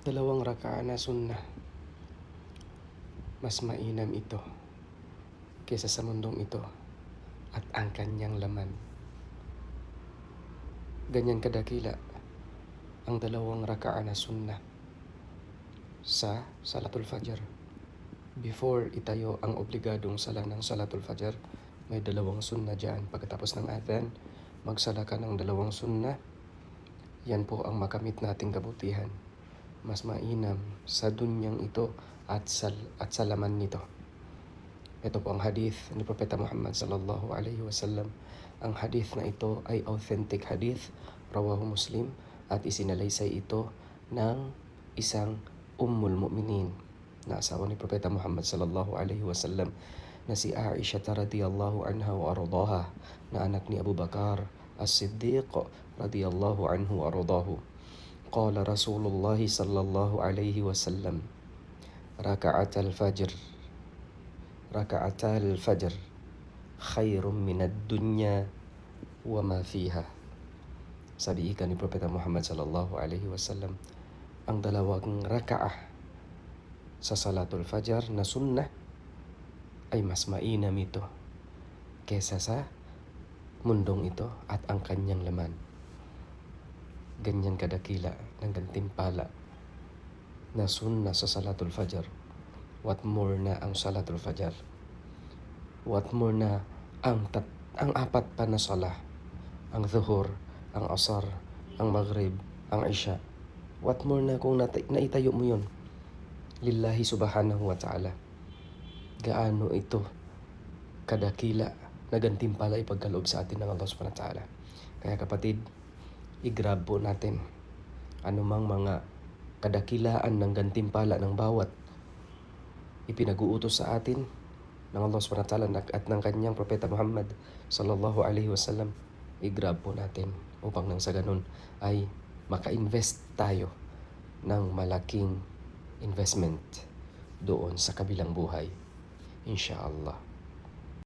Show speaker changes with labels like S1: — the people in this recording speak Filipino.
S1: Dalawang raka'a na sunnah. Mas mainam ito kaysa sa mundong ito at ang kanyang laman. Ganyan kadakila ang dalawang raka'a na sunnah sa Salatul Fajr. Before itayo ang obligadong sala ng Salatul Fajr, may dalawang sunnah dyan. Pagkatapos ng adhan, magsala ka ng dalawang sunnah. Yan po ang makamit nating kabutihan. Mas mainam sa dunyang ito at sa laman nito. Ito po ang hadith ni Propeta Muhammad sallallahu alaihi wasallam. Ang hadith na ito ay authentic hadith, rawahu Muslim, at isinalaysay ito ng isang Ummul Mu'minin na asawa ni Propeta Muhammad sallallahu alaihi wasallam na si Aisha radhiyallahu anha wa ardaha, na anak ni Abu Bakar As-Siddiq radhiyallahu anhu wa ardahu. Qala Rasulullah sallallahu alaihi wasallam, raka'atal fajr khairum minad dunya wa ma fiha. Sabi ika ni Propeta Muhammad sallallahu alaihi wasallam, ang dalawang raka'ah sa Salatul Fajr na sunnah ay mas mainam ito kesa sa mundong ito at ang kanyang laman. Ganyan kadakila ng gantimpala na sunnah sa Salatul Fajr. What more na ang Salatul Fajr? What more na ang apat pa na salah? Ang Zuhur, ang Asar, ang Maghrib, ang Isha. What more na kung naitayo mo yun? Lillahi subhanahu wa ta'ala. Gaano ito kadakila na gantimpala ipagkaloob sa atin ng Allah subhanahu wa ta'ala. Kaya kapatid, i-grab po natin anumang mga kadakilaan ng gantimpala ng bawat ipinag-uutos sa atin ng Allah subhanahu wa ta'ala at ng kanyang Propeta Muhammad sallallahu alaihi wasallam. I-grab po natin upang nang sa ganun ay maka-invest tayo ng malaking investment doon sa kabilang buhay. Insyaallah.